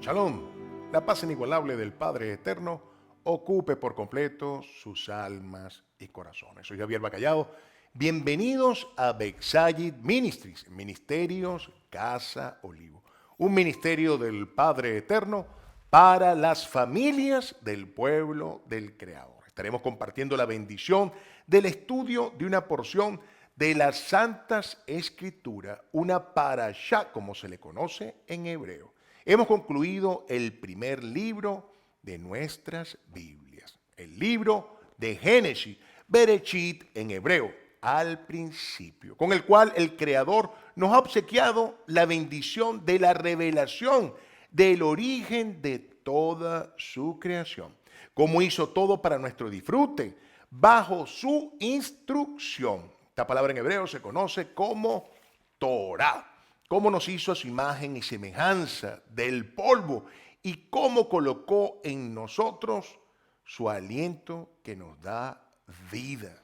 Shalom, la paz inigualable del Padre Eterno ocupe por completo sus almas y corazones. Soy Javier Bacallao. Bienvenidos a Bexayit Ministries, Ministerios Casa Olivo, un ministerio del Padre Eterno para las familias del pueblo del Creador. Estaremos compartiendo la bendición del estudio de una porción de las Santas Escrituras, una parashá, como se le conoce en hebreo. Hemos concluido el primer libro de nuestras Biblias, el libro de Génesis, Bereshit en hebreo, al principio, con el cual el Creador nos ha obsequiado la bendición de la revelación del origen de toda su creación, cómo hizo todo para nuestro disfrute, bajo su instrucción. Esta palabra en hebreo se conoce como Torah. Cómo nos hizo a su imagen y semejanza del polvo y cómo colocó en nosotros su aliento que nos da vida.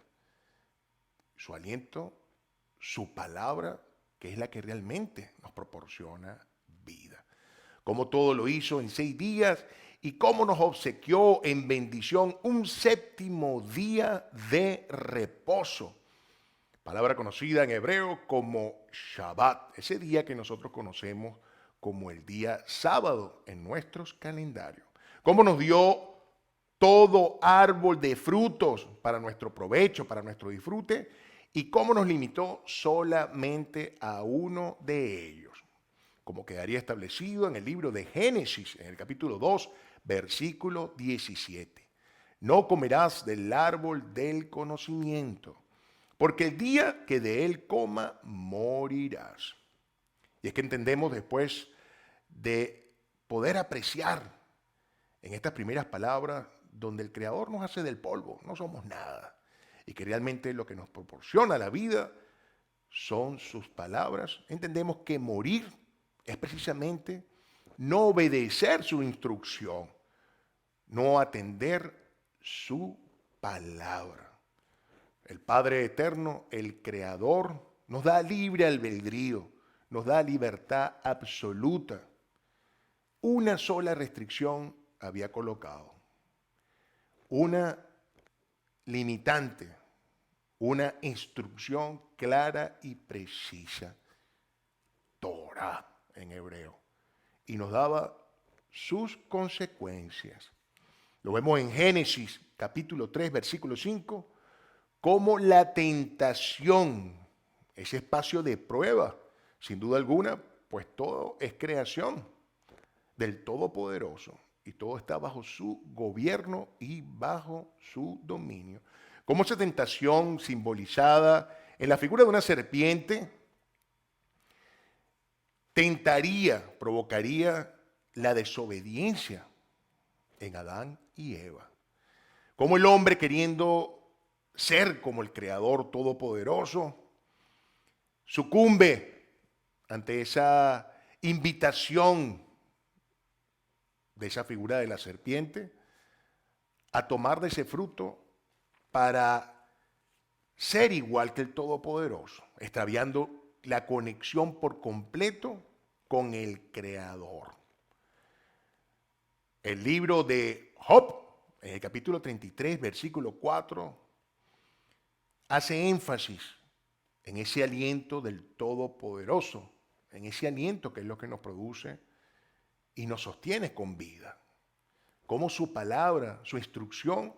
Su aliento, su palabra, que es la que realmente nos proporciona vida. Cómo todo lo hizo en 6 días y cómo nos obsequió en bendición un séptimo día de reposo. Palabra conocida en hebreo como Shabbat, ese día que nosotros conocemos como el día sábado en nuestros calendarios. Cómo nos dio todo árbol de frutos para nuestro provecho, para nuestro disfrute, y cómo nos limitó solamente a uno de ellos, como quedaría establecido en el libro de Génesis, en el capítulo 2, versículo 17. No comerás del árbol del conocimiento, porque el día que de él coma, morirás. Y es que entendemos después de poder apreciar en estas primeras palabras donde el Creador nos hace del polvo, no somos nada. Y que realmente lo que nos proporciona la vida son sus palabras. Entendemos que morir es precisamente no obedecer su instrucción, no atender su palabra. El Padre Eterno, el Creador, nos da libre albedrío, nos da libertad absoluta. Una sola restricción había colocado, una limitante, una instrucción clara y precisa, Torah en hebreo, y nos daba sus consecuencias. Lo vemos en Génesis capítulo 3, versículo 5, como la tentación, ese espacio de prueba, sin duda alguna, pues todo es creación del Todopoderoso y todo está bajo su gobierno y bajo su dominio. Como esa tentación simbolizada en la figura de una serpiente tentaría, provocaría la desobediencia en Adán y Eva. Como el hombre queriendo ser como el Creador Todopoderoso, sucumbe ante esa invitación de esa figura de la serpiente a tomar de ese fruto para ser igual que el Todopoderoso, extraviando la conexión por completo con el Creador. El libro de Job, en el capítulo 33, versículo 4, hace énfasis en ese aliento del Todopoderoso, en ese aliento que es lo que nos produce y nos sostiene con vida. Cómo su palabra, su instrucción,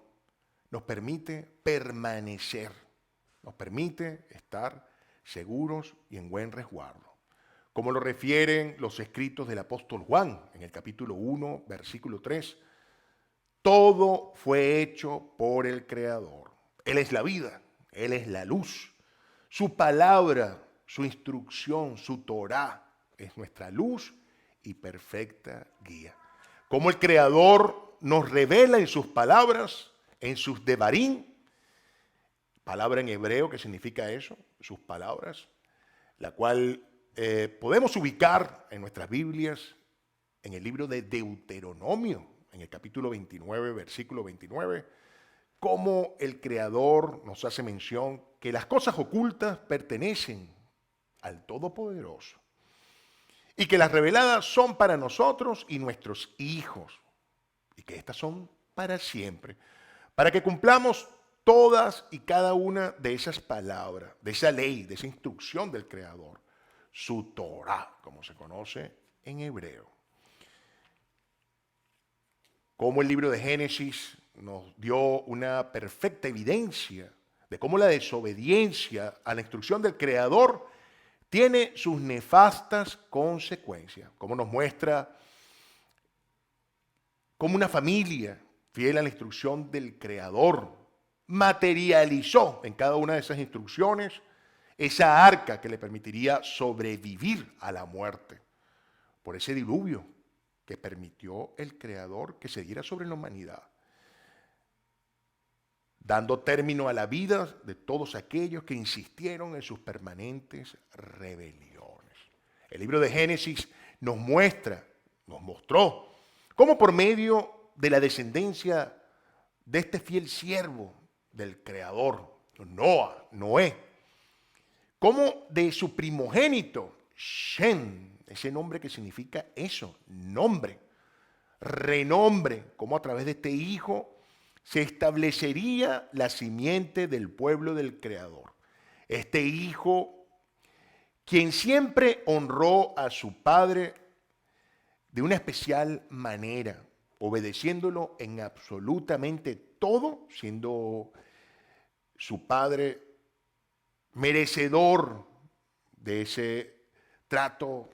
nos permite permanecer, nos permite estar seguros y en buen resguardo. Como lo refieren los escritos del apóstol Juan en el capítulo 1, versículo 3, todo fue hecho por el Creador. Él es la vida, Él es la luz. Su palabra, su instrucción, su Torah es nuestra luz y perfecta guía. Como el Creador nos revela en sus palabras, en sus devarim, palabra en hebreo que significa eso, sus palabras, la cual podemos ubicar en nuestras Biblias en el libro de Deuteronomio, en el capítulo 29, versículo 29, como el Creador nos hace mención que las cosas ocultas pertenecen al Todopoderoso. y que las reveladas son para nosotros y nuestros hijos, y que estas son para siempre, para que cumplamos todas y cada una de esas palabras, de esa ley, de esa instrucción del Creador, su Torah, como se conoce en hebreo. Como el libro de Génesis nos dio una perfecta evidencia de cómo la desobediencia a la instrucción del Creador tiene sus nefastas consecuencias, como nos muestra cómo una familia fiel a la instrucción del Creador materializó en cada una de esas instrucciones esa arca que le permitiría sobrevivir a la muerte por ese diluvio que permitió el Creador que se diera sobre la humanidad, dando término a la vida de todos aquellos que insistieron en sus permanentes rebeliones. El libro de Génesis nos mostró cómo por medio de la descendencia de este fiel siervo del Creador, Noé, como de su primogénito, Shem, ese nombre que significa eso, nombre, renombre, como a través de este hijo se establecería la simiente del pueblo del Creador. Este hijo, quien siempre honró a su padre de una especial manera, obedeciéndolo en absolutamente todo, siendo su padre merecedor de ese trato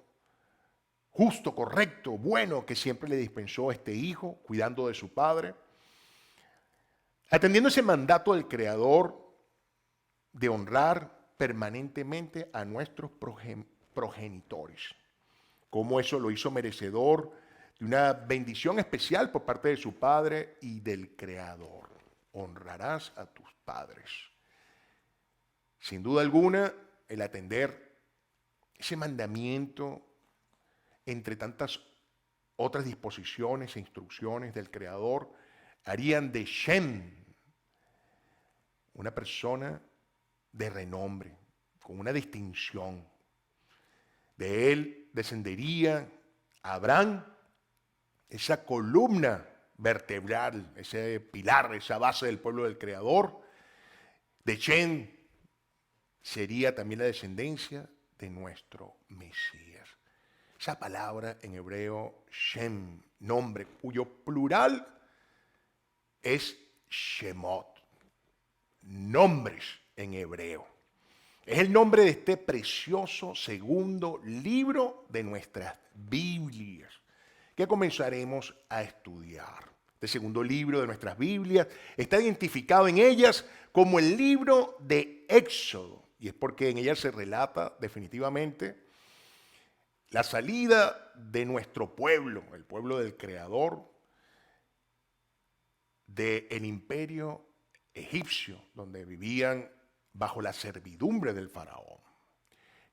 justo, correcto, bueno que siempre le dispensó a este hijo, cuidando de su padre, atendiendo ese mandato del Creador de honrar permanentemente a nuestros progenitores, como eso lo hizo merecedor de una bendición especial por parte de su padre y del Creador. Honrarás a tus padres. Sin duda alguna, el atender ese mandamiento entre tantas otras disposiciones e instrucciones del Creador harían de Shem una persona de renombre, con una distinción. De él descendería Abraham, esa columna vertebral, ese pilar, esa base del pueblo del Creador. De Shem sería también la descendencia de nuestro Mesías. Esa palabra en hebreo, Shem, nombre, cuyo plural es Shemot, nombres en hebreo. Es el nombre de este precioso segundo libro de nuestras Biblias, que comenzaremos a estudiar. Este segundo libro de nuestras Biblias está identificado en ellas como el libro de Éxodo, y es porque en ellas se relata definitivamente la salida de nuestro pueblo, el pueblo del Creador, del imperio egipcio, donde vivían bajo la servidumbre del faraón.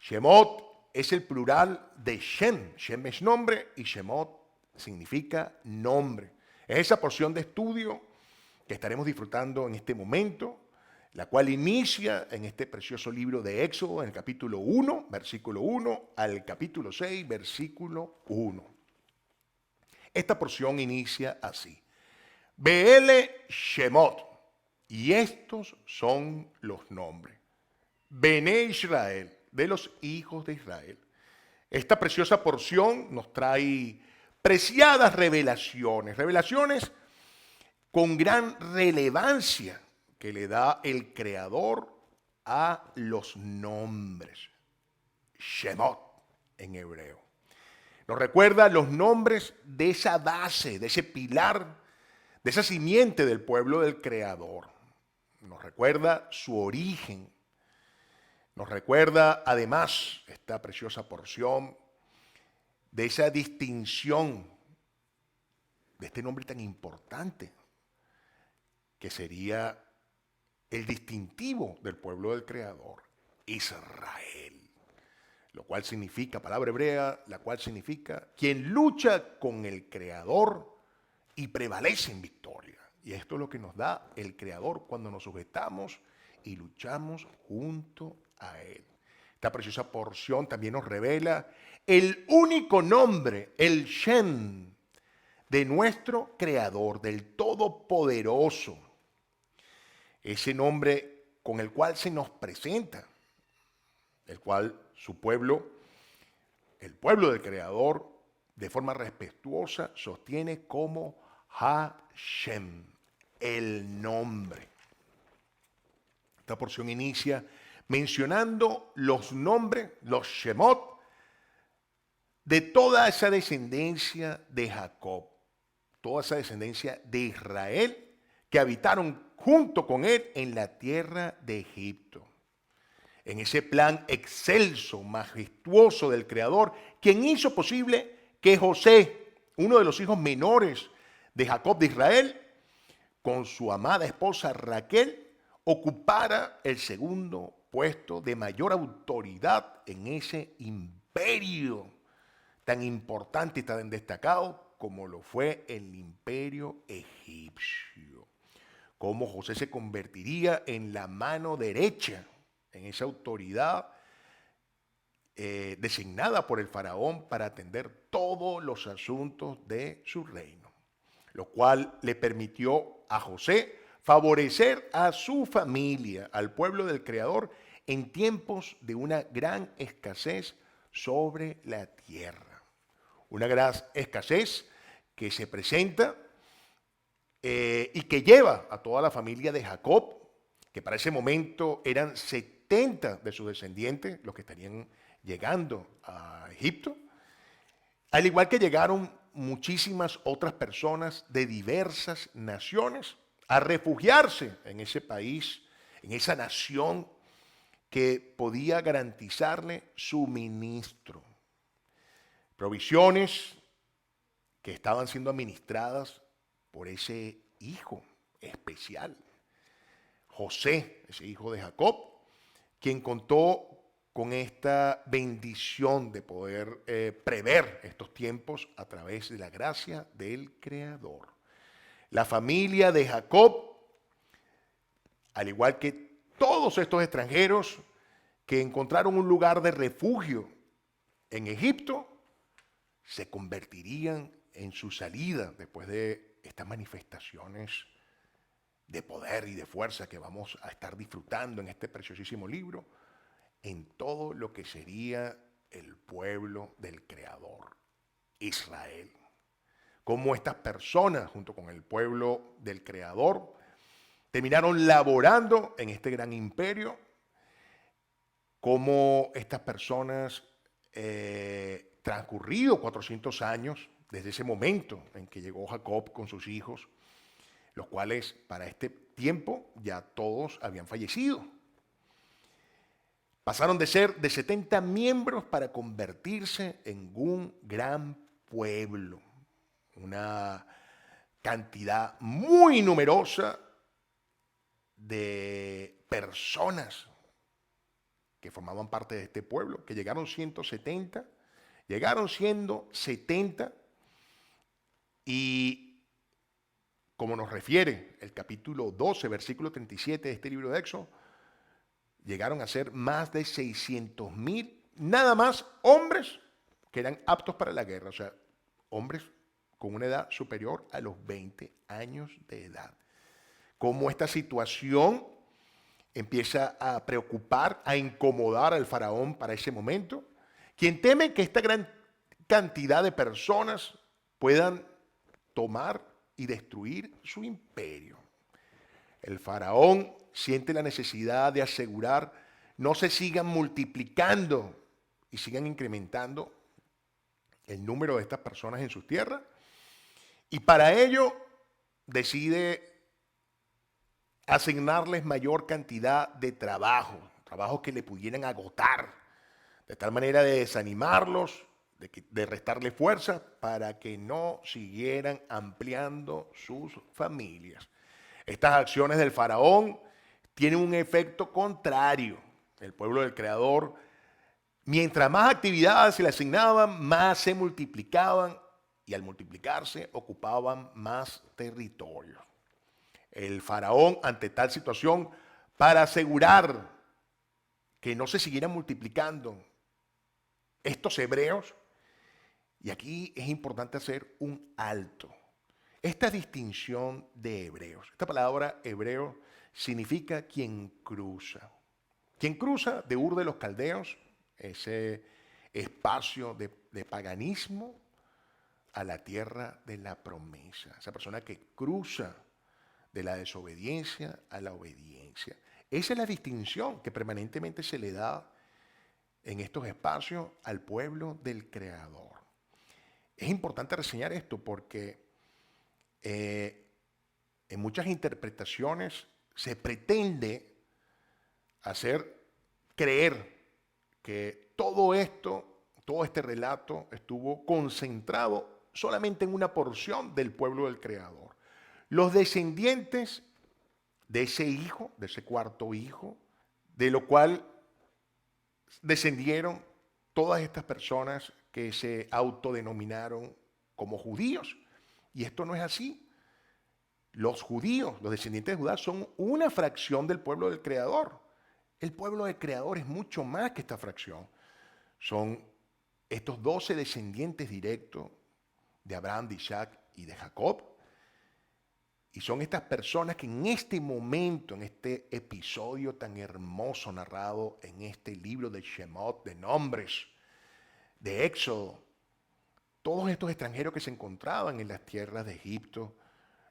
Shemot es el plural de Shem. Shem es nombre y Shemot significa nombre. Es esa porción de estudio que estaremos disfrutando en este momento, la cual inicia en este precioso libro de Éxodo, en el capítulo 1, versículo 1, al capítulo 6, versículo 1. Esta porción inicia así. Beele Shemot, y estos son los nombres. Bene Israel, de los hijos de Israel. Esta preciosa porción nos trae preciadas revelaciones, revelaciones con gran relevancia que le da el Creador a los nombres. Shemot en hebreo. Nos recuerda los nombres de esa base, de ese pilar, de esa simiente del pueblo del Creador. Nos recuerda su origen. Nos recuerda además esta preciosa porción de esa distinción de este nombre tan importante que sería el distintivo del pueblo del Creador, Israel, lo cual significa, palabra hebrea, la cual significa quien lucha con el Creador y prevalece en victoria. Y esto es lo que nos da el Creador cuando nos sujetamos y luchamos junto a Él. Esta preciosa porción también nos revela el único nombre, el Shem, de nuestro Creador, del Todopoderoso. Ese nombre con el cual se nos presenta, el cual su pueblo, el pueblo del Creador, de forma respetuosa, sostiene como Hashem, el nombre. Esta porción inicia mencionando los nombres, los Shemot, de toda esa descendencia de Jacob, toda esa descendencia de Israel que habitaron junto con él en la tierra de Egipto. En ese plan excelso, majestuoso del Creador, quien hizo posible que José, uno de los hijos menores de Jacob de Israel, con su amada esposa Raquel, ocupara el segundo puesto de mayor autoridad en ese imperio tan importante y tan destacado como lo fue el imperio egipcio. Cómo José se convertiría en la mano derecha, en esa autoridad designada por el faraón para atender todos los asuntos de su reino, lo cual le permitió a José favorecer a su familia, al pueblo del Creador, en tiempos de una gran escasez sobre la tierra. Una gran escasez que se presenta y que lleva a toda la familia de Jacob, que para ese momento eran 70 de sus descendientes los que estarían llegando a Egipto, al igual que llegaron muchísimas otras personas de diversas naciones a refugiarse en ese país, en esa nación que podía garantizarle suministro. Provisiones que estaban siendo administradas por ese hijo especial, José, ese hijo de Jacob, quien contó con esta bendición de poder prever estos tiempos a través de la gracia del Creador. La familia de Jacob, al igual que todos estos extranjeros que encontraron un lugar de refugio en Egipto, se convertirían en su salida después de estas manifestaciones de poder y de fuerza que vamos a estar disfrutando en este preciosísimo libro, en todo lo que sería el pueblo del Creador, Israel. Cómo estas personas, junto con el pueblo del Creador, terminaron laborando en este gran imperio, cómo estas personas, transcurrido 400 años, desde ese momento en que llegó Jacob con sus hijos, los cuales para este tiempo ya todos habían fallecido. Pasaron de ser de 70 miembros para convertirse en un gran pueblo, una cantidad muy numerosa de personas que formaban parte de este pueblo, que llegaron 170, llegaron siendo 70 y como nos refiere el capítulo 12, versículo 37 de este libro de Éxodo, llegaron a ser más de 600,000, nada más hombres que eran aptos para la guerra, o sea, hombres con una edad superior a los 20 años de edad. Cómo esta situación empieza a preocupar, a incomodar al faraón para ese momento, quien teme que esta gran cantidad de personas puedan tomar y destruir su imperio. El faraón siente la necesidad de asegurar no se sigan multiplicando y sigan incrementando el número de estas personas en sus tierras, y para ello decide asignarles mayor cantidad de trabajos que le pudieran agotar, de tal manera de desanimarlos, de restarle fuerza para que no siguieran ampliando sus familias. Estas acciones del faraón tienen un efecto contrario. El pueblo del Creador, mientras más actividades se le asignaban, más se multiplicaban y al multiplicarse ocupaban más territorio. El faraón, ante tal situación, para asegurar que no se siguieran multiplicando estos hebreos. Y aquí es importante hacer un alto. Esta distinción de hebreos. Esta palabra hebreo significa quien cruza. Quien cruza de Ur de los Caldeos, ese espacio de paganismo, a la tierra de la promesa. Esa persona que cruza de la desobediencia a la obediencia. Esa es la distinción que permanentemente se le da en estos espacios al pueblo del Creador. Es importante reseñar esto porque en muchas interpretaciones se pretende hacer creer que todo esto, todo este relato estuvo concentrado solamente en una porción del pueblo del Creador. Los descendientes de ese hijo, de ese cuarto hijo, de lo cual descendieron todas estas personas que se autodenominaron como judíos. Y esto no es así. Los judíos, los descendientes de Judá, son una fracción del pueblo del Creador. El pueblo del Creador es mucho más que esta fracción. Son estos 12 descendientes directos de Abraham, de Isaac y de Jacob. Y son estas personas que en este momento, en este episodio tan hermoso narrado en este libro de Shemot, de nombres, de Éxodo, todos estos extranjeros que se encontraban en las tierras de Egipto,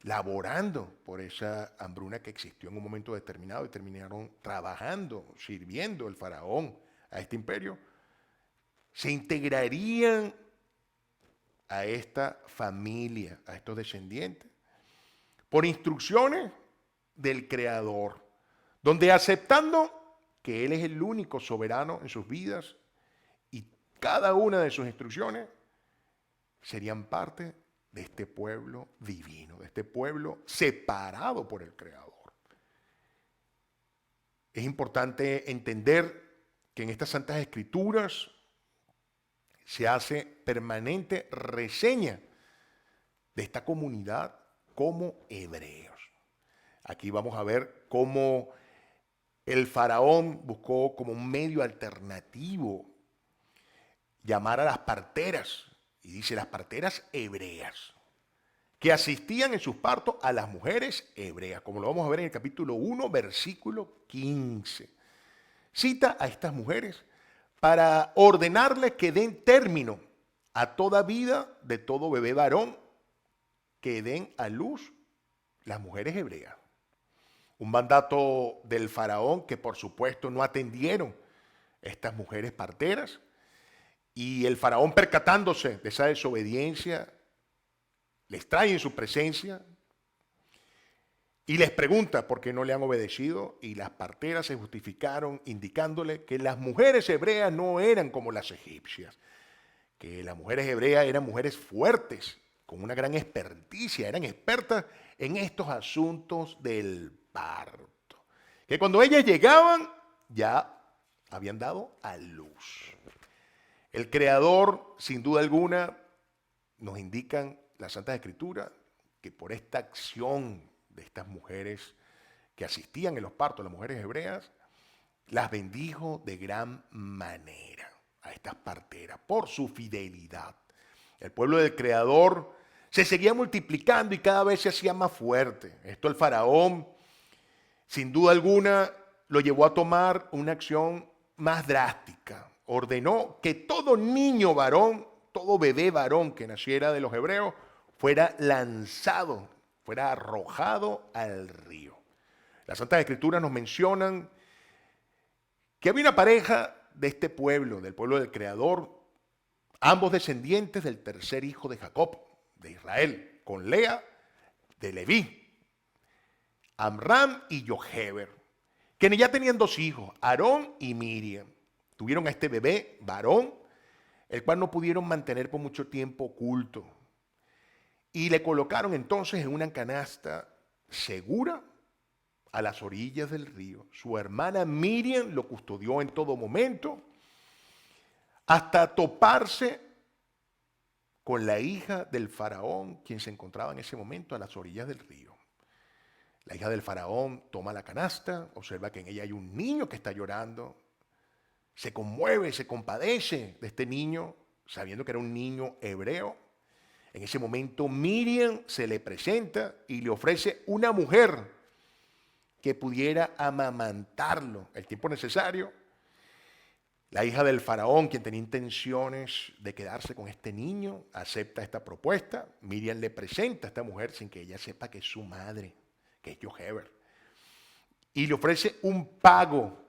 laborando por esa hambruna que existió en un momento determinado y terminaron trabajando, sirviendo el faraón a este imperio, se integrarían a esta familia, a estos descendientes, por instrucciones del Creador, donde aceptando que Él es el único soberano en sus vidas y cada una de sus instrucciones serían parte de este pueblo divino, de este pueblo separado por el Creador. Es importante entender que en estas Santas Escrituras se hace permanente reseña de esta comunidad como hebreos. Aquí vamos a ver cómo el faraón buscó como un medio alternativo llamar a las parteras, y dice las parteras hebreas, que asistían en sus partos a las mujeres hebreas, como lo vamos a ver en el capítulo 1, versículo 15. Cita a estas mujeres para ordenarles que den término a toda vida de todo bebé varón que den a luz las mujeres hebreas. Un mandato del faraón que por supuesto no atendieron estas mujeres parteras, y el faraón, percatándose de esa desobediencia, les trae en su presencia y les pregunta por qué no le han obedecido, y las parteras se justificaron indicándole que las mujeres hebreas no eran como las egipcias, que las mujeres hebreas eran mujeres fuertes, con una gran experticia, eran expertas en estos asuntos del parto, que cuando ellas llegaban ya habían dado a luz. El Creador, sin duda alguna, nos indican las Santas Escrituras que por esta acción de estas mujeres que asistían en los partos, las mujeres hebreas, las bendijo de gran manera a estas parteras por su fidelidad. El pueblo del Creador se seguía multiplicando y cada vez se hacía más fuerte. Esto el faraón, sin duda alguna, lo llevó a tomar una acción más drástica. Ordenó que todo niño varón, todo bebé varón que naciera de los hebreos, fuera lanzado, fuera arrojado al río. Las Santas Escrituras nos mencionan que había una pareja de este pueblo, del pueblo del Creador, ambos descendientes del tercer hijo de Jacob, de Israel, con Lea de Leví, Amram y Jocheber, quienes ya tenían dos hijos, Aarón y Miriam. Tuvieron a este bebé varón, el cual no pudieron mantener por mucho tiempo oculto. Y le colocaron entonces en una canasta segura a las orillas del río. Su hermana Miriam lo custodió en todo momento, hasta toparse con la hija del faraón, quien se encontraba en ese momento a las orillas del río. La hija del faraón toma la canasta, observa que en ella hay un niño que está llorando, se conmueve, se compadece de este niño, sabiendo que era un niño hebreo. En ese momento Miriam se le presenta y le ofrece una mujer que pudiera amamantarlo el tiempo necesario. La hija del faraón, quien tenía intenciones de quedarse con este niño, acepta esta propuesta. Miriam le presenta a esta mujer sin que ella sepa que es su madre, que es Jochebed, y le ofrece un pago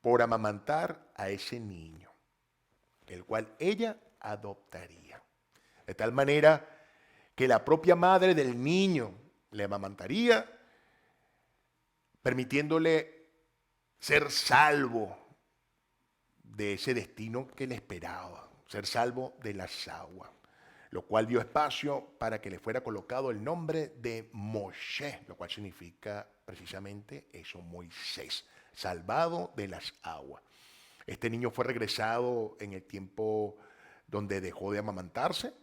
por amamantar a ese niño, el cual ella adoptaría. De tal manera que la propia madre del niño le amamantaría, permitiéndole ser salvo de ese destino que le esperaba, ser salvo de las aguas, lo cual dio espacio para que le fuera colocado el nombre de Moshe, lo cual significa precisamente eso, Moisés, salvado de las aguas. Este niño fue regresado en el tiempo donde dejó de amamantarse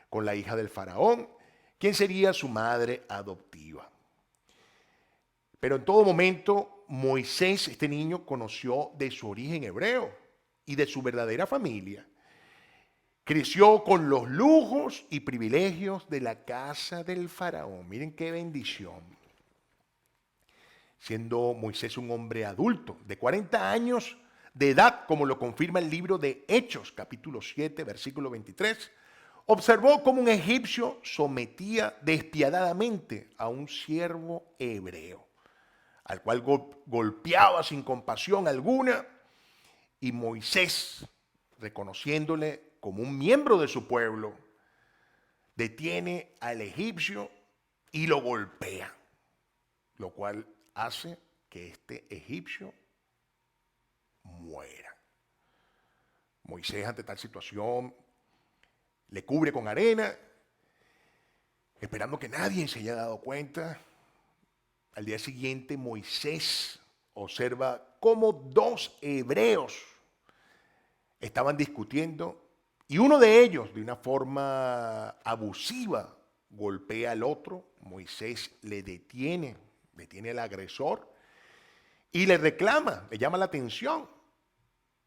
con la hija del faraón, quien sería su madre adoptiva. Pero en todo momento, Moisés, este niño, conoció de su origen hebreo y de su verdadera familia. Creció con los lujos y privilegios de la casa del faraón. Miren qué bendición. Siendo Moisés un hombre adulto, de 40 años de edad, como lo confirma el libro de Hechos, capítulo 7, versículo 23, observó cómo un egipcio sometía despiadadamente a un siervo hebreo, al cual golpeaba sin compasión alguna, y Moisés, reconociéndole como un miembro de su pueblo, detiene al egipcio y lo golpea, lo cual hace que este egipcio muera. Moisés, ante tal situación, le cubre con arena, esperando que nadie se haya dado cuenta. Al día siguiente, Moisés observa cómo dos hebreos estaban discutiendo y uno de ellos, de una forma abusiva, golpea al otro. Moisés le detiene al agresor y le reclama, le llama la atención,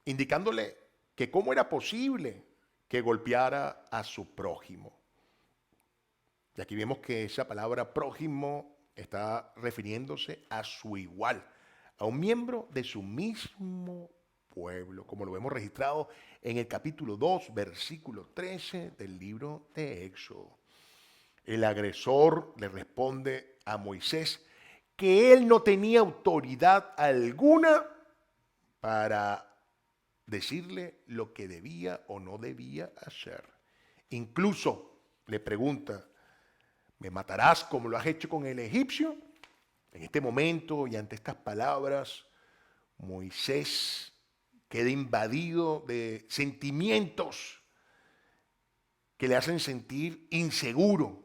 indicándole que cómo era posible que golpeara a su prójimo. Y aquí vemos que esa palabra prójimo está refiriéndose a su igual, a un miembro de su mismo pueblo, como lo vemos registrado en el capítulo 2, versículo 13 del libro de Éxodo. El agresor le responde a Moisés que él no tenía autoridad alguna para decirle lo que debía o no debía hacer. Incluso le pregunta, ¿me matarás como lo has hecho con el egipcio? En este momento y ante estas palabras, Moisés queda invadido de sentimientos que le hacen sentir inseguro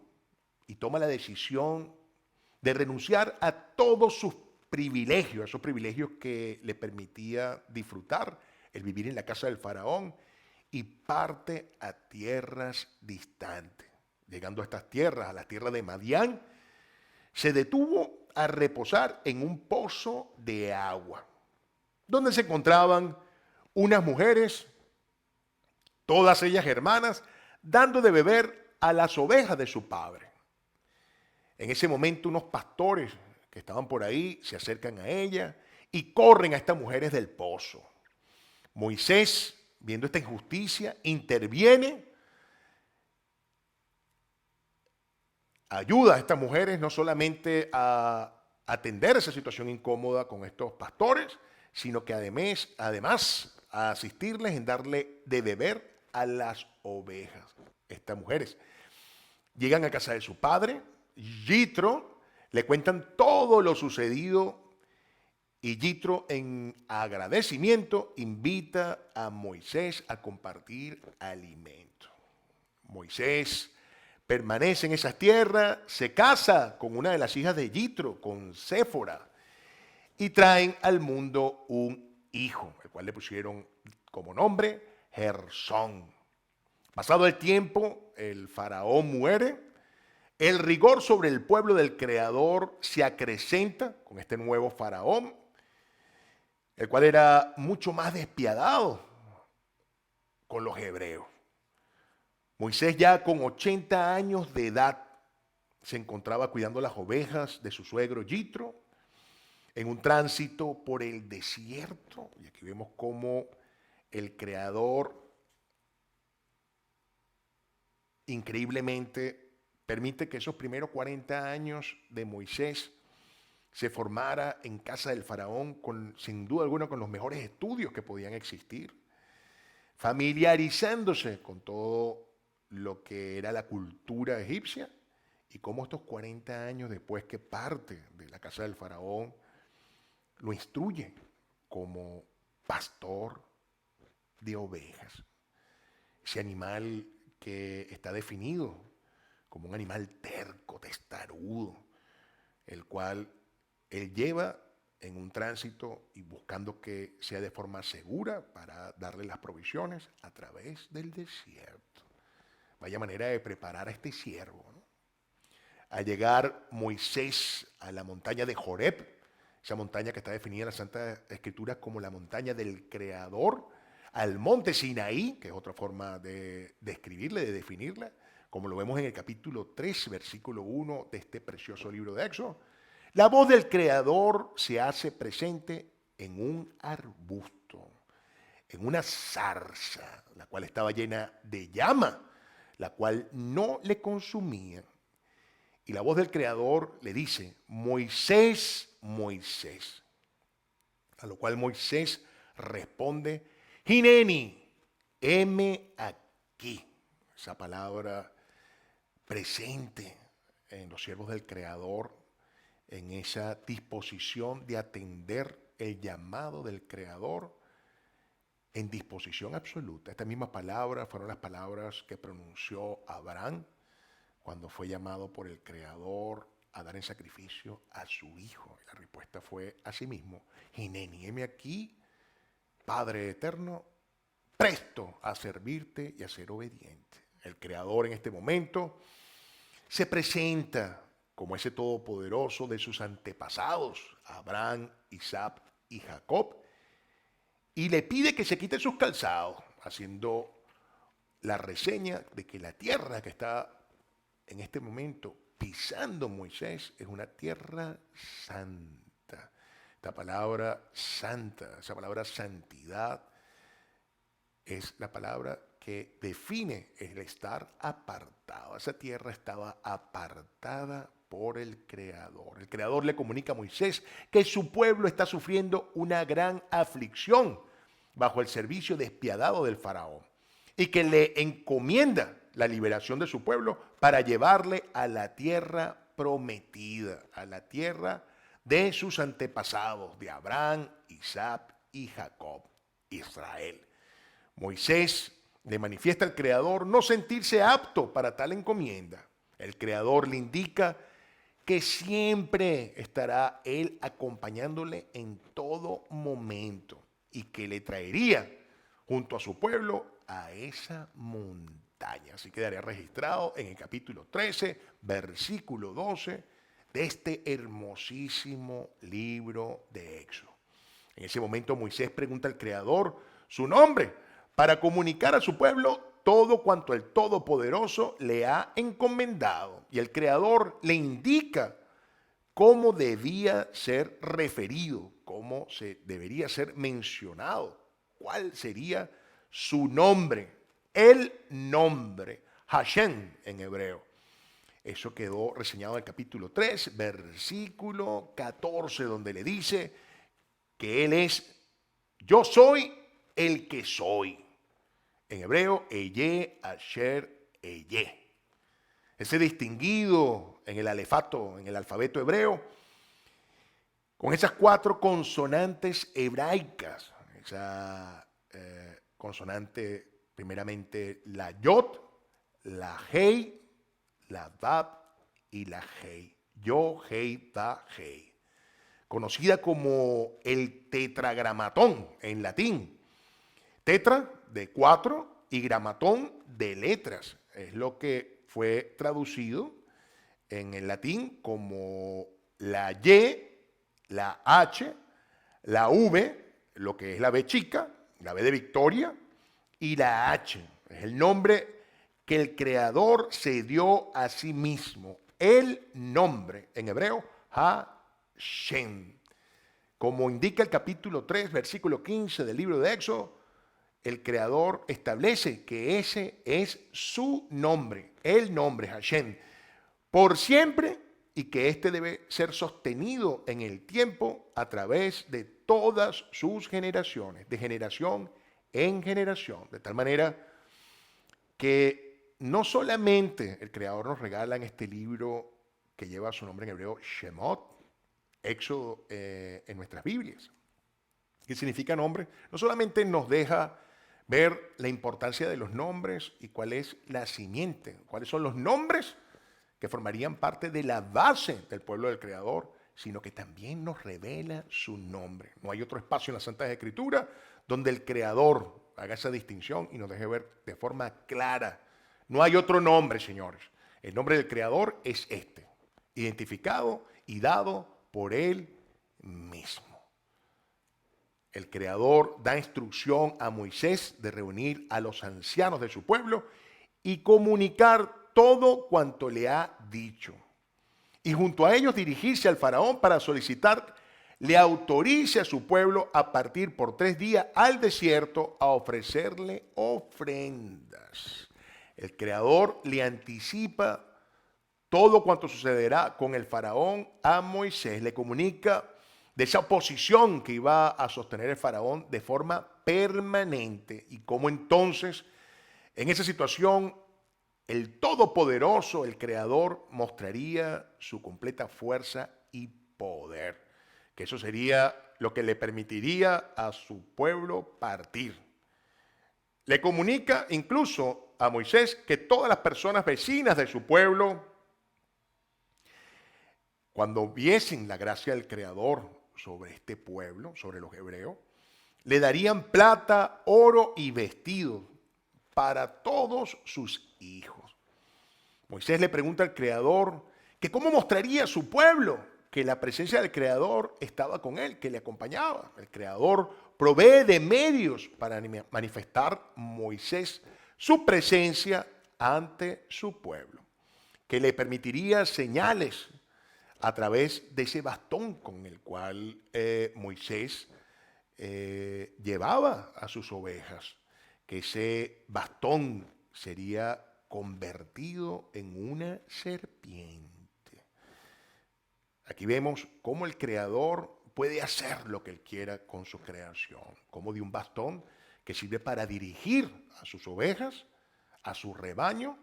y toma la decisión de renunciar a todos sus privilegios, esos privilegios que le permitía disfrutar el vivir en la casa del faraón, y parte a tierras distantes. Llegando a estas tierras, a la tierra de Madián, se detuvo a reposar en un pozo de agua, donde se encontraban unas mujeres, todas ellas hermanas, dando de beber a las ovejas de su padre. En ese momento unos pastores que estaban por ahí se acercan a ella y corren a estas mujeres del pozo. Moisés, viendo esta injusticia, interviene, ayuda a estas mujeres no solamente a atender esa situación incómoda con estos pastores, sino que además a asistirles en darle de beber a las ovejas. Estas mujeres llegan a casa de su padre, Yitro, le cuentan todo lo sucedido y Yitro, en agradecimiento, invita a Moisés a compartir alimento. Moisés permanece en esas tierras, se casa con una de las hijas de Yitro, con Séfora, y traen al mundo un hijo, el cual le pusieron como nombre Gersón. Pasado el tiempo, el faraón muere, el rigor sobre el pueblo del Creador se acrecenta con este nuevo faraón, el cual era mucho más despiadado con los hebreos. Moisés ya con 80 años de edad se encontraba cuidando las ovejas de su suegro Yitro en un tránsito por el desierto. Y aquí vemos cómo el Creador increíblemente permite que esos primeros 40 años de Moisés se formara en casa del faraón sin duda alguna con los mejores estudios que podían existir, familiarizándose con todo lo que era la cultura egipcia y cómo estos 40 años después que parte de la casa del faraón lo instruye como pastor de ovejas. Ese animal que está definido como un animal terco, testarudo, el cual él lleva en un tránsito y buscando que sea de forma segura para darle las provisiones a través del desierto. Vaya manera de preparar a este siervo, ¿no? Al llegar Moisés a la montaña de Joreb, esa montaña que está definida en la Santa Escritura como la montaña del Creador, al monte Sinaí, que es otra forma de describirla, de definirla, como lo vemos en el capítulo 3, versículo 1 de este precioso libro de Éxodo. La voz del Creador se hace presente en un arbusto, en una zarza, la cual estaba llena de llama, la cual no le consumía. Y la voz del Creador le dice, Moisés, Moisés. A lo cual Moisés responde, Hineni, heme aquí. Esa palabra presente en los siervos del Creador, en esa disposición de atender el llamado del Creador en disposición absoluta. Estas mismas palabras fueron las palabras que pronunció Abraham cuando fue llamado por el Creador a dar en sacrificio a su hijo. La respuesta fue así mismo, Hineni, heme aquí, Padre eterno, presto a servirte y a ser obediente. El Creador en este momento se presenta como ese todopoderoso de sus antepasados, Abraham, Isaac y Jacob, y le pide que se quite sus calzados, haciendo la reseña de que la tierra que está en este momento pisando Moisés es una tierra santa. Esta palabra santa, esa palabra santidad, es la palabra que define el estar apartado. Esa tierra estaba apartada por el Creador. El Creador le comunica a Moisés que su pueblo está sufriendo una gran aflicción bajo el servicio despiadado del faraón y que le encomienda la liberación de su pueblo para llevarle a la tierra prometida, a la tierra de sus antepasados, de Abraham, Isaac y Jacob, Israel. Moisés le manifiesta al Creador no sentirse apto para tal encomienda. El Creador le indica que siempre estará él acompañándole en todo momento y que le traería junto a su pueblo a esa montaña. Así quedaría registrado en el capítulo 13, versículo 12 de este hermosísimo libro de Éxodo. En ese momento Moisés pregunta al Creador su nombre para comunicar a su pueblo todo cuanto el Todopoderoso le ha encomendado. Y el Creador le indica cómo debía ser referido, cómo se debería ser mencionado, cuál sería su nombre, el nombre, Hashem en hebreo. Eso quedó reseñado en el capítulo 3, versículo 14, donde le dice que Él es, yo soy el que soy. En hebreo, Eye, Asher, Eye. Ese distinguido en el alefato, en el alfabeto hebreo, con esas 4 consonantes hebraicas, esa consonante, primeramente la Yod, la Hei, la Vav y la Hei. Yo, Hei, Da, Hei. Conocida como el tetragramatón en latín. Tetra de 4 y gramatón de letras. Es lo que fue traducido en el latín como la Y, la H, la V, lo que es la B chica, la B de Victoria y la H. Es el nombre que el Creador se dio a sí mismo. El nombre, en hebreo, Hashem. Como indica el capítulo 3, versículo 15 del libro de Éxodo, el Creador establece que ese es su nombre, el nombre Hashem, por siempre, y que éste debe ser sostenido en el tiempo a través de todas sus generaciones, de generación en generación, de tal manera que no solamente el Creador nos regala en este libro que lleva su nombre en hebreo, Shemot, Éxodo en nuestras Biblias, que significa nombre, no solamente nos deja ver la importancia de los nombres y cuál es la simiente, cuáles son los nombres que formarían parte de la base del pueblo del Creador, sino que también nos revela su nombre. No hay otro espacio en las Santas Escrituras donde el Creador haga esa distinción y nos deje ver de forma clara. No hay otro nombre, señores. El nombre del Creador es este, identificado y dado por Él mismo. El Creador da instrucción a Moisés de reunir a los ancianos de su pueblo y comunicar todo cuanto le ha dicho. Y junto a ellos dirigirse al faraón para solicitar le autorice a su pueblo a partir por 3 días al desierto a ofrecerle ofrendas. El Creador le anticipa todo cuanto sucederá con el faraón a Moisés. Le comunica de esa oposición que iba a sostener el faraón de forma permanente y cómo entonces en esa situación el Todopoderoso, el Creador, mostraría su completa fuerza y poder, que eso sería lo que le permitiría a su pueblo partir. Le comunica incluso a Moisés que todas las personas vecinas de su pueblo, cuando viesen la gracia del Creador sobre este pueblo, sobre los hebreos, le darían plata, oro y vestidos para todos sus hijos. Moisés le pregunta al Creador que cómo mostraría a su pueblo que la presencia del Creador estaba con él, que le acompañaba. El Creador provee de medios para manifestar Moisés su presencia ante su pueblo, que le permitiría señales a través de ese bastón con el cual Moisés llevaba a sus ovejas, que ese bastón sería convertido en una serpiente. Aquí vemos cómo el Creador puede hacer lo que Él quiera con su creación, como de un bastón que sirve para dirigir a sus ovejas, a su rebaño,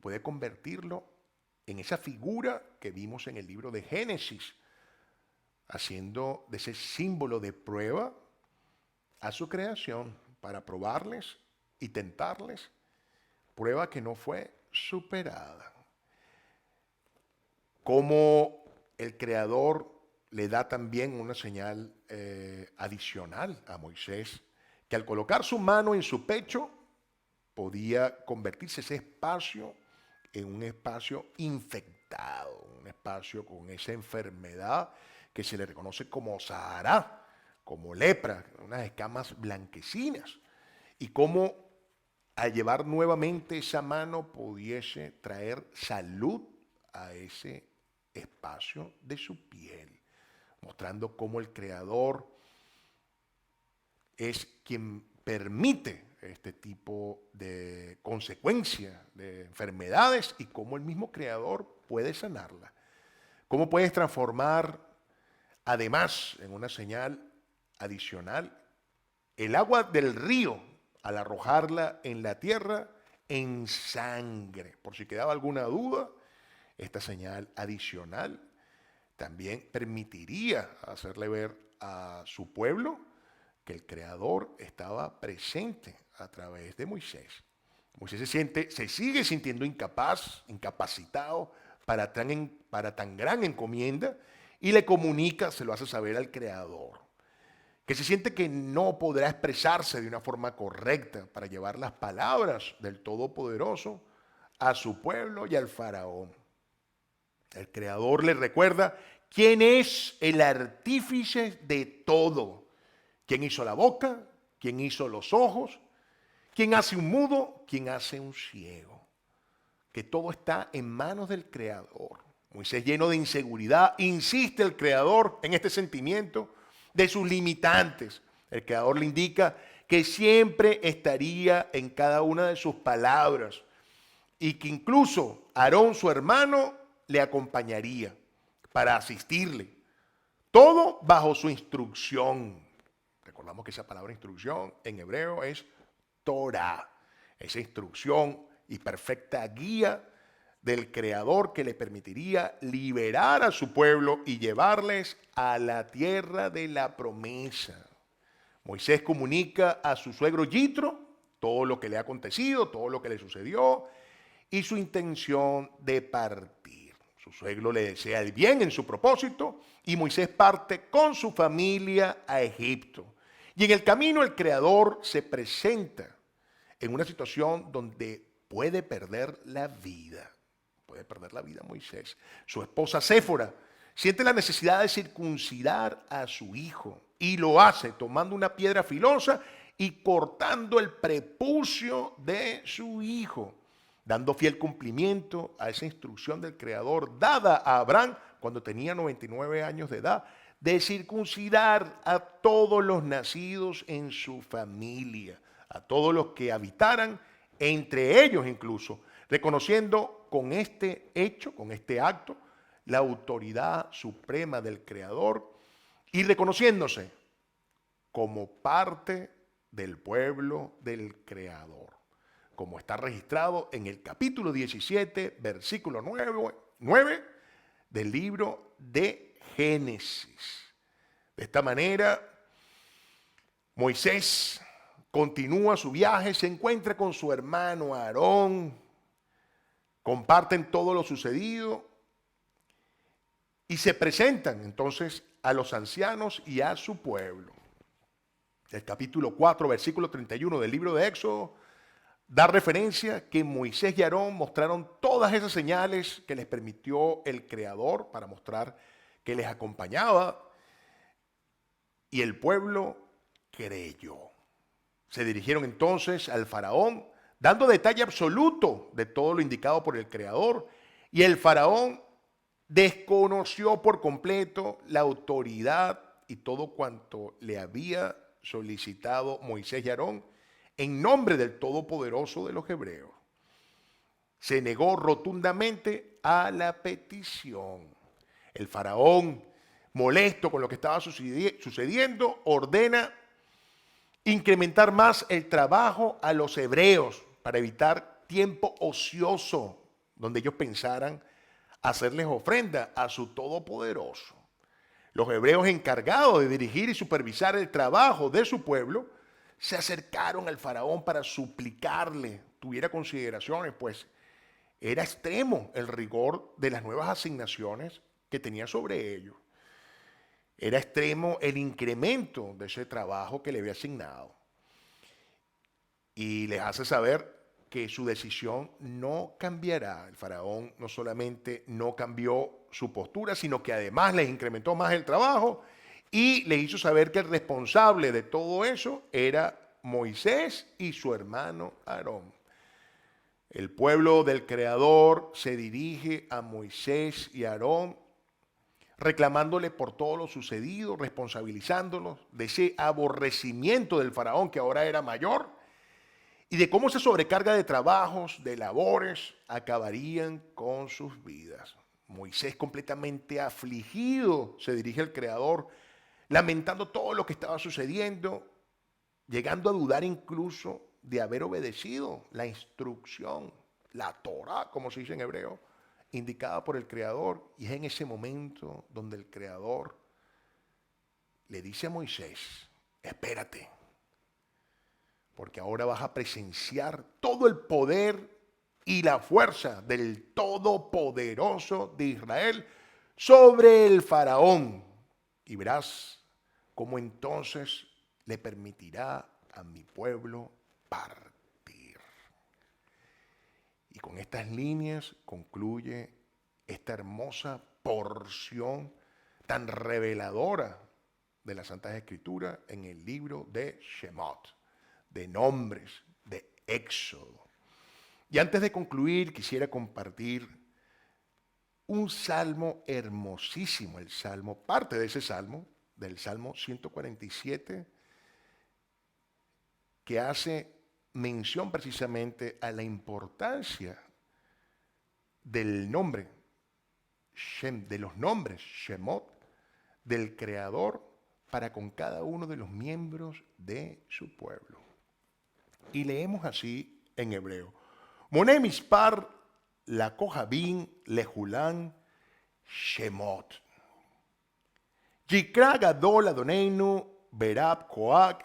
puede convertirlo en esa figura que vimos en el libro de Génesis, haciendo de ese símbolo de prueba a su creación para probarles y tentarles, prueba que no fue superada. Como el Creador le da también una señal adicional a Moisés, que al colocar su mano en su pecho podía convertirse ese espacio en un espacio infectado, un espacio con esa enfermedad que se le reconoce como Sahara, como lepra, unas escamas blanquecinas, y cómo al llevar nuevamente esa mano pudiese traer salud a ese espacio de su piel, mostrando cómo el Creador es quien permite este tipo de consecuencias, de enfermedades, y cómo el mismo Creador puede sanarla. Cómo puedes transformar, además, en una señal adicional, el agua del río al arrojarla en la tierra en sangre. Por si quedaba alguna duda, esta señal adicional también permitiría hacerle ver a su pueblo que el Creador estaba presente a través de Moisés. Moisés se sigue sintiendo incapacitado para tan gran encomienda, y le comunica, se lo hace saber al Creador, que se siente que no podrá expresarse de una forma correcta para llevar las palabras del Todopoderoso a su pueblo y al faraón. El Creador le recuerda quién es el artífice de todo ¿Quién hizo la boca? ¿Quién hizo los ojos? ¿Quién hace un mudo? ¿Quién hace un ciego? Que todo está en manos del Creador. Moisés, lleno de inseguridad, insiste el Creador en este sentimiento de sus limitantes. El Creador le indica que siempre estaría en cada una de sus palabras y que incluso Aarón, su hermano, le acompañaría para asistirle. Todo bajo su instrucción. Recordamos que esa palabra instrucción en hebreo es Torah. Esa instrucción y perfecta guía del Creador que le permitiría liberar a su pueblo y llevarles a la tierra de la promesa. Moisés comunica a su suegro Yitro todo lo que le ha acontecido, todo lo que le sucedió y su intención de partir. Su suegro le desea el bien en su propósito y Moisés parte con su familia a Egipto. Y en el camino el Creador se presenta en una situación donde puede perder la vida. Puede perder la vida Moisés. Su esposa Séfora siente la necesidad de circuncidar a su hijo y lo hace tomando una piedra filosa y cortando el prepucio de su hijo, dando fiel cumplimiento a esa instrucción del Creador dada a Abraham cuando tenía 99 años de edad, de circuncidar a todos los nacidos en su familia, a todos los que habitaran, entre ellos incluso, reconociendo con este hecho, con este acto, la autoridad suprema del Creador y reconociéndose como parte del pueblo del Creador, como está registrado en el capítulo 17, versículo 9 del libro de Génesis. De esta manera, Moisés continúa su viaje, se encuentra con su hermano Aarón, comparten todo lo sucedido y se presentan entonces a los ancianos y a su pueblo. El capítulo 4, versículo 31 del libro de Éxodo da referencia que Moisés y Aarón mostraron todas esas señales que les permitió el Creador para mostrar que les acompañaba y el pueblo creyó. Se dirigieron entonces al faraón dando detalle absoluto de todo lo indicado por el Creador y el faraón desconoció por completo la autoridad y todo cuanto le había solicitado Moisés y Aarón en nombre del Todopoderoso de los hebreos. Se negó rotundamente a la petición. El faraón, molesto con lo que estaba sucediendo, ordena incrementar más el trabajo a los hebreos para evitar tiempo ocioso donde ellos pensaran hacerles ofrenda a su Todopoderoso. Los hebreos encargados de dirigir y supervisar el trabajo de su pueblo se acercaron al faraón para suplicarle tuviera consideraciones, pues era extremo el rigor de las nuevas asignaciones que tenía sobre ellos. Era extremo el incremento de ese trabajo que le había asignado. Y les hace saber que su decisión no cambiará. El faraón no solamente no cambió su postura, sino que además les incrementó más el trabajo y les hizo saber que el responsable de todo eso era Moisés y su hermano Aarón. El pueblo del Creador se dirige a Moisés y Aarón reclamándole por todo lo sucedido, responsabilizándolos de ese aborrecimiento del faraón que ahora era mayor y de cómo esa sobrecarga de trabajos, de labores, acabarían con sus vidas. Moisés, completamente afligido, se dirige al Creador, lamentando todo lo que estaba sucediendo, llegando a dudar incluso de haber obedecido la instrucción, la Torah, como se dice en hebreo, indicada por el Creador. Y es en ese momento donde el Creador le dice a Moisés: espérate, porque ahora vas a presenciar todo el poder y la fuerza del Todopoderoso de Israel sobre el faraón. Y verás cómo entonces le permitirá a mi pueblo partir. Y con estas líneas concluye esta hermosa porción tan reveladora de las Santas Escrituras en el libro de Shemot, de nombres, de Éxodo. Y antes de concluir, quisiera compartir un salmo hermosísimo, el salmo, parte de ese salmo, del Salmo 147, que hace mención precisamente a la importancia del nombre, de los nombres Shemot, del Creador para con cada uno de los miembros de su pueblo. Y leemos así en hebreo: Moné mispar la kohabim lehulán Shemot. Yikra gadol Adoneinu berab koak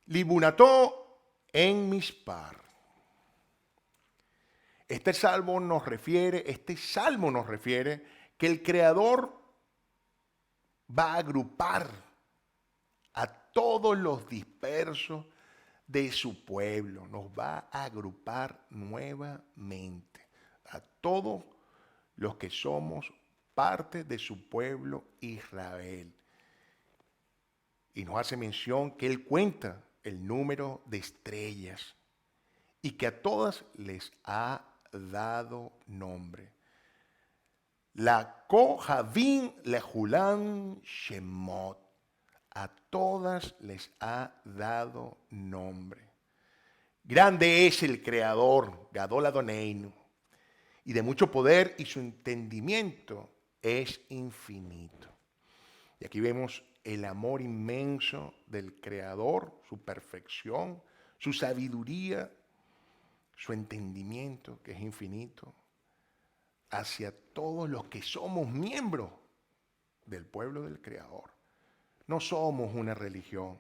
libunato en mispar. Este salmo nos refiere que el Creador va a agrupar a todos los dispersos de su pueblo, nos va a agrupar nuevamente a todos los que somos parte de su pueblo Israel. Y nos hace mención que Él cuenta el número de estrellas y que a todas les ha dado nombre. La kohabim lehulán Shemot. A todas les ha dado nombre. Grande es el Creador, Gadol Adoneinu, y de mucho poder, y su entendimiento es infinito. Y aquí vemos el amor inmenso del Creador, su perfección, su sabiduría, su entendimiento, que es infinito, hacia todos los que somos miembros del pueblo del Creador. No somos una religión,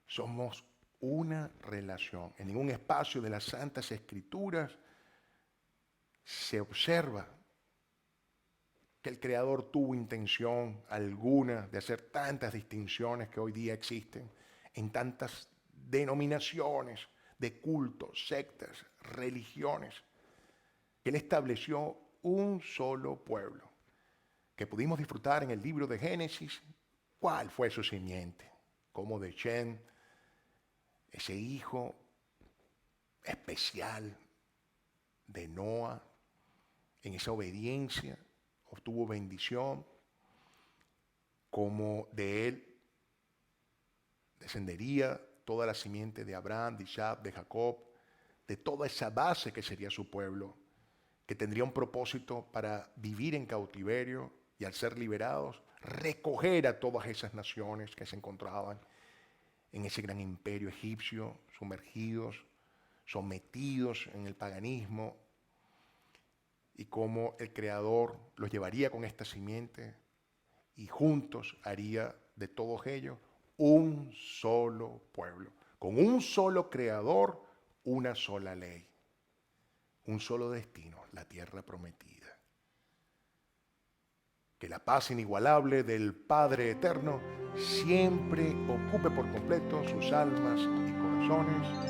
somos una relación. En ningún espacio de las Santas Escrituras se observa que el Creador tuvo intención alguna de hacer tantas distinciones que hoy día existen en tantas denominaciones de cultos, sectas, religiones, que Él estableció un solo pueblo, que pudimos disfrutar en el libro de Génesis. ¿Cuál fue su simiente? Como de Shem, ese hijo especial de Noa, en esa obediencia obtuvo bendición, como de él descendería toda la simiente de Abraham, de Isaac, de Jacob, de toda esa base que sería su pueblo, que tendría un propósito para vivir en cautiverio y al ser liberados, recoger a todas esas naciones que se encontraban en ese gran imperio egipcio, sumergidos, sometidos en el paganismo, y cómo el Creador los llevaría con esta simiente y juntos haría de todos ellos un solo pueblo, con un solo Creador, una sola ley, un solo destino, la tierra prometida. Que la paz inigualable del Padre Eterno siempre ocupe por completo sus almas y corazones.